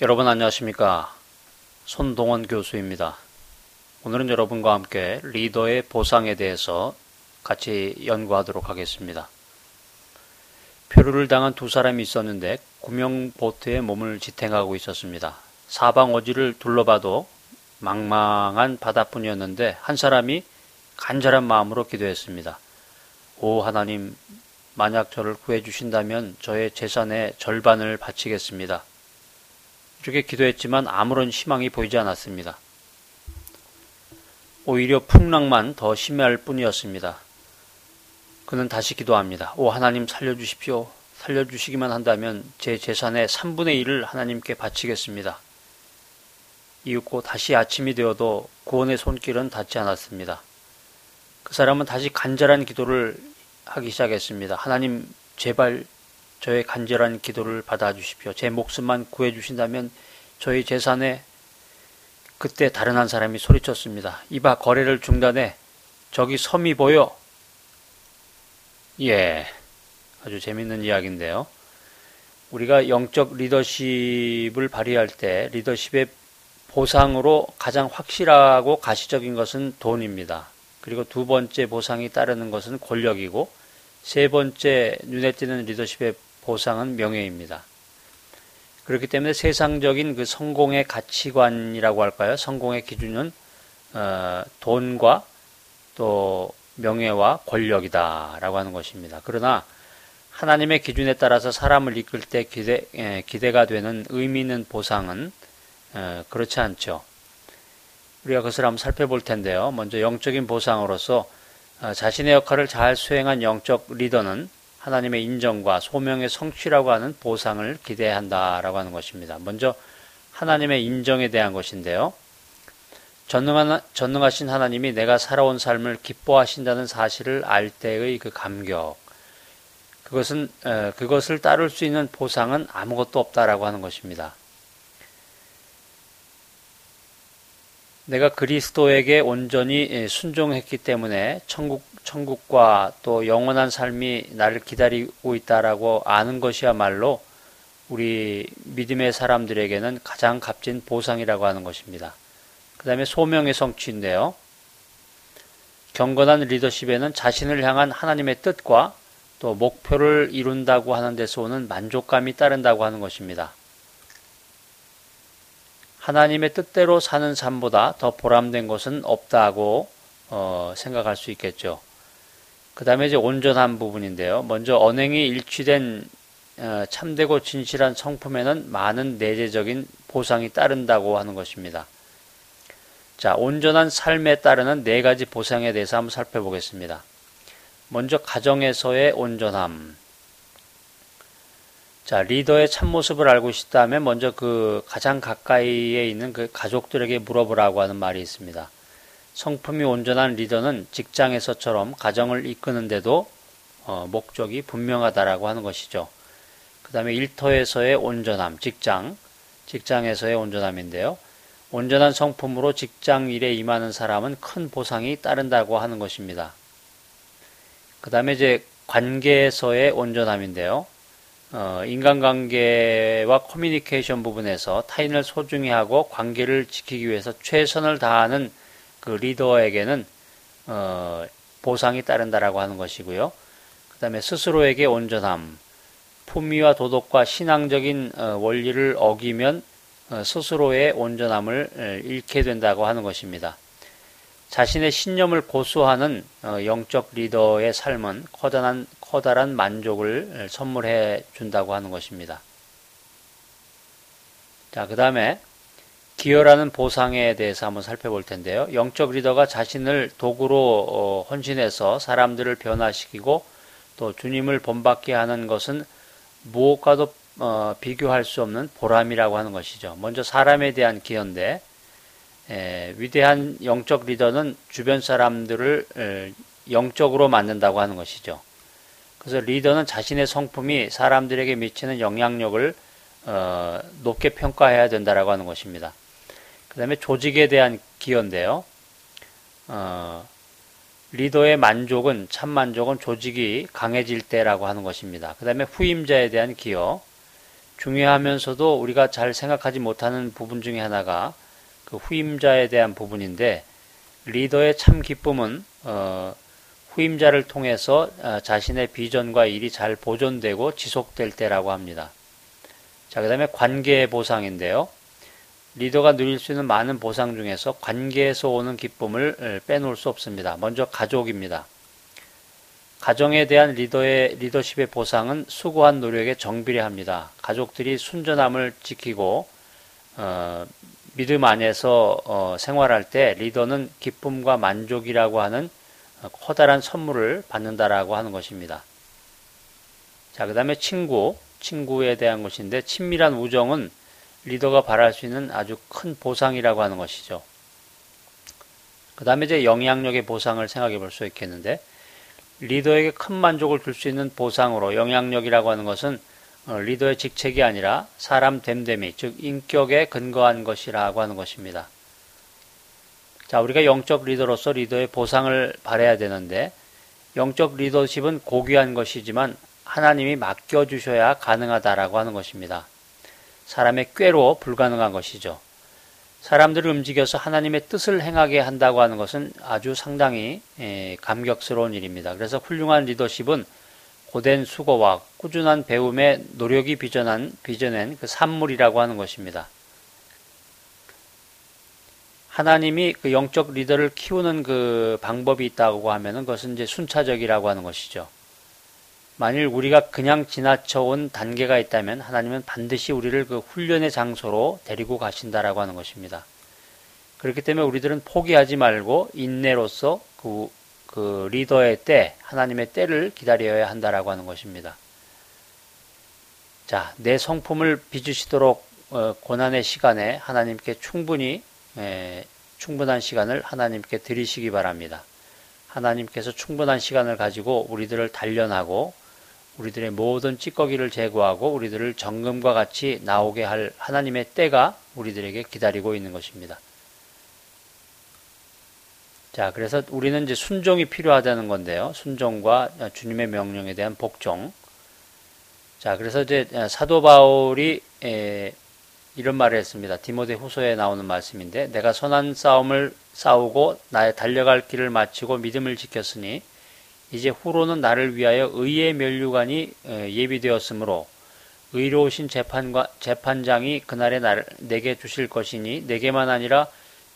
여러분 안녕하십니까? 손동원 교수입니다. 오늘은 여러분과 함께 리더의 보상에 대해서 같이 연구하도록 하겠습니다. 표류를 당한 두 사람이 있었는데 구명보트에 몸을 지탱하고 있었습니다. 사방 어디를 둘러봐도 망망한 바다뿐이었는데 한 사람이 간절한 마음으로 기도했습니다. 오 하나님, 만약 저를 구해주신다면 저의 재산의 절반을 바치겠습니다. 이렇게 기도했지만 아무런 희망이 보이지 않았습니다. 오히려 풍랑만 더 심할 뿐이었습니다. 그는 다시 기도합니다. 오 하나님 살려주십시오. 살려주시기만 한다면 제 재산의 3분의 1을 하나님께 바치겠습니다. 이윽고 다시 아침이 되어도 구원의 손길은 닿지 않았습니다. 그 사람은 다시 간절한 기도를 하기 시작했습니다. 하나님 제발 저의 간절한 기도를 받아주십시오. 제 목숨만 구해주신다면 저희 재산에. 그때 다른 한 사람이 소리쳤습니다. 이봐, 거래를 중단해. 저기 섬이 보여. 예, 아주 재밌는 이야기인데요. 우리가 영적 리더십을 발휘할 때 리더십의 보상으로 가장 확실하고 가시적인 것은 돈입니다. 그리고 두 번째 보상이 따르는 것은 권력이고, 세 번째 눈에 띄는 리더십의 보상은 명예입니다. 그렇기 때문에 세상적인 그 성공의 가치관이라고 할까요? 성공의 기준은 돈과 또 명예와 권력이다라고 하는 것입니다. 그러나 하나님의 기준에 따라서 사람을 이끌 때 기대가 되는 의미 있는 보상은 그렇지 않죠. 우리가 그것을 한번 살펴볼 텐데요. 먼저 영적인 보상으로서 자신의 역할을 잘 수행한 영적 리더는 하나님의 인정과 소명의 성취라고 하는 보상을 기대한다라고 하는 것입니다. 먼저 하나님의 인정에 대한 것인데요. 전능하신 하나님이 내가 살아온 삶을 기뻐하신다는 사실을 알 때의 그 감격, 그것을 따를 수 있는 보상은 아무것도 없다라고 하는 것입니다. 내가 그리스도에게 온전히 순종했기 때문에 천국과 또 영원한 삶이 나를 기다리고 있다라고 아는 것이야말로 우리 믿음의 사람들에게는 가장 값진 보상이라고 하는 것입니다. 그 다음에 소명의 성취인데요. 경건한 리더십에는 자신을 향한 하나님의 뜻과 또 목표를 이룬다고 하는 데서 오는 만족감이 따른다고 하는 것입니다. 하나님의 뜻대로 사는 삶보다 더 보람된 것은 없다고 생각할 수 있겠죠. 그 다음에 이제 온전한 부분인데요. 먼저 언행이 일치된 참되고 진실한 성품에는 많은 내재적인 보상이 따른다고 하는 것입니다. 자, 온전한 삶에 따르는 네 가지 보상에 대해서 한번 살펴보겠습니다. 먼저 가정에서의 온전함. 자, 리더의 참모습을 알고 싶다면 먼저 그 가장 가까이에 있는 그 가족들에게 물어보라고 하는 말이 있습니다. 성품이 온전한 리더는 직장에서처럼 가정을 이끄는데도 목적이 분명하다라고 하는 것이죠. 그 다음에 일터에서의 온전함, 직장에서의 온전함인데요. 온전한 성품으로 직장 일에 임하는 사람은 큰 보상이 따른다고 하는 것입니다. 그 다음에 이제 관계에서의 온전함인데요. 인간관계와 커뮤니케이션 부분에서 타인을 소중히 하고 관계를 지키기 위해서 최선을 다하는 그 리더에게는 보상이 따른다라고 하는 것이고요. 그 다음에 스스로에게 온전함, 품위와 도덕과 신앙적인 원리를 어기면 스스로의 온전함을 잃게 된다고 하는 것입니다. 자신의 신념을 고수하는 영적 리더의 삶은 커다란 만족을 선물해 준다고 하는 것입니다. 자, 그 다음에 기여라는 보상에 대해서 한번 살펴볼 텐데요. 영적 리더가 자신을 도구로 헌신해서 사람들을 변화시키고 또 주님을 본받게 하는 것은 무엇과도 비교할 수 없는 보람이라고 하는 것이죠. 먼저 사람에 대한 기여인데, 위대한 영적 리더는 주변 사람들을 영적으로 만든다고 하는 것이죠. 그래서 리더는 자신의 성품이 사람들에게 미치는 영향력을 높게 평가해야 된다라고 하는 것입니다. 그 다음에 조직에 대한 기여인데요. 리더의 만족은, 참 만족은 조직이 강해질 때라고 하는 것입니다. 그 다음에 후임자에 대한 기여, 중요하면서도 우리가 잘 생각하지 못하는 부분 중에 하나가 그 후임자에 대한 부분인데, 리더의 참 기쁨은 후임자를 통해서 자신의 비전과 일이 잘 보존되고 지속될 때라고 합니다. 자, 그 다음에 관계의 보상인데요. 리더가 누릴 수 있는 많은 보상 중에서 관계에서 오는 기쁨을 빼놓을 수 없습니다. 먼저 가족입니다. 가정에 대한 리더십의 보상은 수고한 노력에 정비례합니다. 가족들이 순전함을 지키고 믿음 안에서 생활할 때 리더는 기쁨과 만족이라고 하는 커다란 선물을 받는다라고 하는 것입니다. 자, 그 다음에 친구에 대한 것인데, 친밀한 우정은 리더가 바랄 수 있는 아주 큰 보상이라고 하는 것이죠. 그 다음에 이제 영향력의 보상을 생각해 볼 수 있겠는데, 리더에게 큰 만족을 줄 수 있는 보상으로 영향력이라고 하는 것은 리더의 직책이 아니라 사람 됨됨이, 즉 인격에 근거한 것이라고 하는 것입니다. 자, 우리가 영적 리더로서 리더의 보상을 바라야 되는데, 영적 리더십은 고귀한 것이지만 하나님이 맡겨주셔야 가능하다라고 하는 것입니다. 사람의 꾀로 불가능한 것이죠. 사람들을 움직여서 하나님의 뜻을 행하게 한다고 하는 것은 아주 상당히 감격스러운 일입니다. 그래서 훌륭한 리더십은 고된 수고와 꾸준한 배움의 노력이 빚어낸 그 산물이라고 하는 것입니다. 하나님이 그 영적 리더를 키우는 그 방법이 있다고 하면은 그것은 이제 순차적이라고 하는 것이죠. 만일 우리가 그냥 지나쳐온 단계가 있다면 하나님은 반드시 우리를 그 훈련의 장소로 데리고 가신다라고 하는 것입니다. 그렇기 때문에 우리들은 포기하지 말고 인내로서 그 리더의 때, 하나님의 때를 기다려야 한다라고 하는 것입니다. 자, 내 성품을 빚으시도록 고난의 시간에 하나님께 충분한 시간을 하나님께 드리시기 바랍니다. 하나님께서 충분한 시간을 가지고 우리들을 단련하고 우리들의 모든 찌꺼기를 제거하고 우리들을 정금과 같이 나오게 할 하나님의 때가 우리들에게 기다리고 있는 것입니다. 자, 그래서 우리는 이제 순종이 필요하다는 건데요. 순종과 주님의 명령에 대한 복종. 자, 그래서 이제 사도 바울이 이런 말을 했습니다. 디모데 후서에 나오는 말씀인데, 내가 선한 싸움을 싸우고 나의 달려갈 길을 마치고 믿음을 지켰으니 이제 후로는 나를 위하여 의의 면류관이 예비되었으므로 의로우신 재판장이 그날에 내게 주실 것이니 내게만 아니라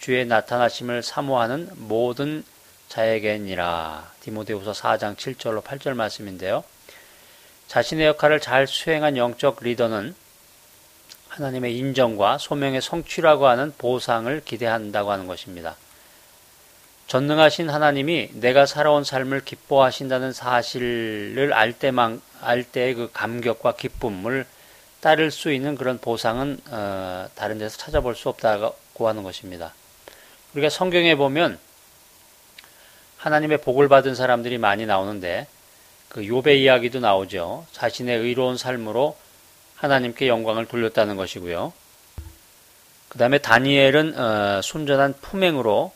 주의 나타나심을 사모하는 모든 자에게니라. 디모데후서 4장 7절로 8절 말씀인데요. 자신의 역할을 잘 수행한 영적 리더는 하나님의 인정과 소명의 성취라고 하는 보상을 기대한다고 하는 것입니다. 전능하신 하나님이 내가 살아온 삶을 기뻐하신다는 사실을 알 때의 그 감격과 기쁨을 따를 수 있는 그런 보상은 다른 데서 찾아볼 수 없다고 하는 것입니다. 우리가 성경에 보면 하나님의 복을 받은 사람들이 많이 나오는데 그 욥의 이야기도 나오죠. 자신의 의로운 삶으로 하나님께 영광을 돌렸다는 것이고요. 그 다음에 다니엘은 순전한 품행으로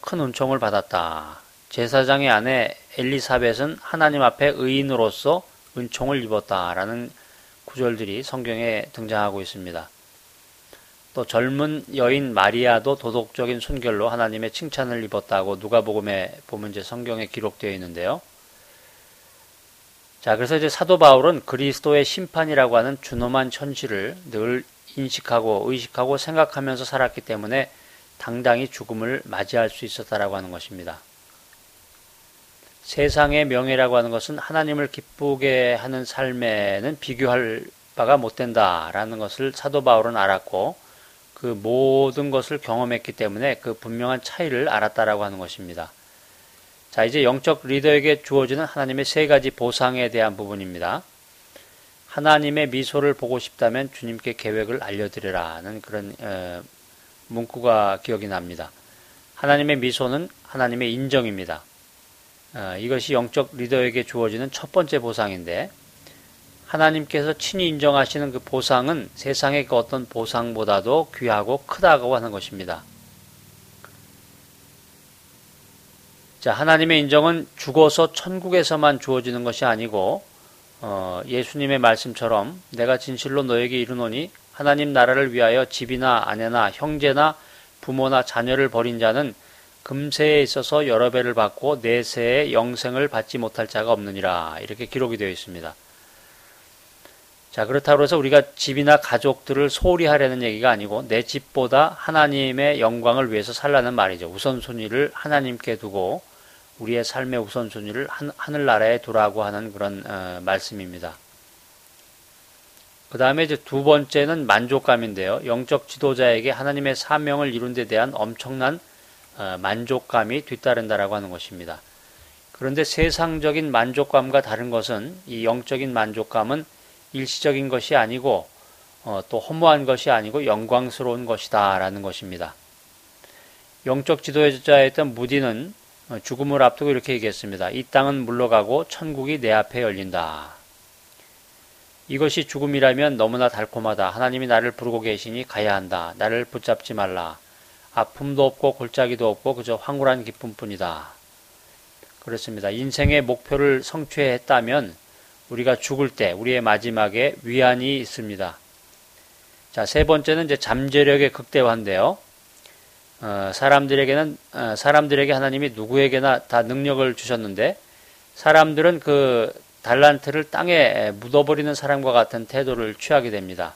큰 은총을 받았다. 제사장의 아내 엘리사벳은 하나님 앞에 의인으로서 은총을 입었다라는 구절들이 성경에 등장하고 있습니다. 또 젊은 여인 마리아도 도덕적인 순결로 하나님의 칭찬을 입었다고 누가복음에 보면 이제 성경에 기록되어 있는데요. 자, 그래서 이제 사도 바울은 그리스도의 심판이라고 하는 준엄한 현실을 늘 의식하고 생각하면서 살았기 때문에 당당히 죽음을 맞이할 수 있었다라고 하는 것입니다. 세상의 명예라고 하는 것은 하나님을 기쁘게 하는 삶에는 비교할 바가 못 된다라는 것을 사도 바울은 알았고 그 모든 것을 경험했기 때문에 그 분명한 차이를 알았다라고 하는 것입니다. 자, 이제 영적 리더에게 주어지는 하나님의 세 가지 보상에 대한 부분입니다. 하나님의 미소를 보고 싶다면 주님께 계획을 알려드리라는 그런 문구가 기억이 납니다. 하나님의 미소는 하나님의 인정입니다. 이것이 영적 리더에게 주어지는 첫 번째 보상인데 하나님께서 친히 인정하시는 그 보상은 세상의 그 어떤 보상보다도 귀하고 크다고 하는 것입니다. 자, 하나님의 인정은 죽어서 천국에서만 주어지는 것이 아니고 예수님의 말씀처럼 내가 진실로 너에게 이르노니 하나님 나라를 위하여 집이나 아내나 형제나 부모나 자녀를 버린 자는 금세에 있어서 여러 배를 받고 내세에 영생을 받지 못할 자가 없느니라. 이렇게 기록이 되어 있습니다. 자, 그렇다고 해서 우리가 집이나 가족들을 소홀히 하려는 얘기가 아니고 내 집보다 하나님의 영광을 위해서 살라는 말이죠. 우선순위를 하나님께 두고 우리의 삶의 우선순위를 하늘나라에 두라고 하는 그런 말씀입니다. 그 다음에 이제 두 번째는 만족감인데요. 영적 지도자에게 하나님의 사명을 이룬 데 대한 엄청난 만족감이 뒤따른다라고 하는 것입니다. 그런데 세상적인 만족감과 다른 것은 이 영적인 만족감은 일시적인 것이 아니고 또 허무한 것이 아니고 영광스러운 것이다 라는 것입니다. 영적 지도자였던 무디는 죽음을 앞두고 이렇게 얘기했습니다. 이 땅은 물러가고 천국이 내 앞에 열린다. 이것이 죽음이라면 너무나 달콤하다. 하나님이 나를 부르고 계시니 가야 한다. 나를 붙잡지 말라. 아픔도 없고 골짜기도 없고 그저 황홀한 기쁨뿐이다. 그렇습니다. 인생의 목표를 성취했다면 우리가 죽을 때 우리의 마지막에 위안이 있습니다. 자, 세 번째는 이제 잠재력의 극대화인데요. 사람들에게 하나님이 누구에게나 다 능력을 주셨는데 사람들은 그 달란트를 땅에 묻어버리는 사람과 같은 태도를 취하게 됩니다.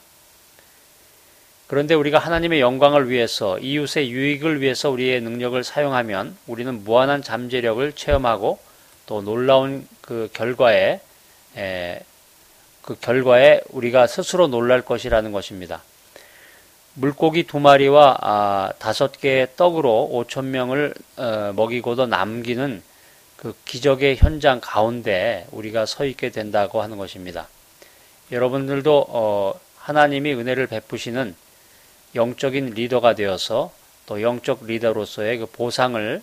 그런데 우리가 하나님의 영광을 위해서 이웃의 유익을 위해서 우리의 능력을 사용하면 우리는 무한한 잠재력을 체험하고 또 놀라운 그 결과에 우리가 스스로 놀랄 것이라는 것입니다. 물고기 2마리와 5개의 떡으로 5,000명을 먹이고도 남기는 그 기적의 현장 가운데 우리가 서 있게 된다고 하는 것입니다. 여러분들도 하나님이 은혜를 베푸시는 영적인 리더가 되어서 또 영적 리더로서의 그 보상을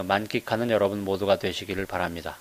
만끽하는 여러분 모두가 되시기를 바랍니다.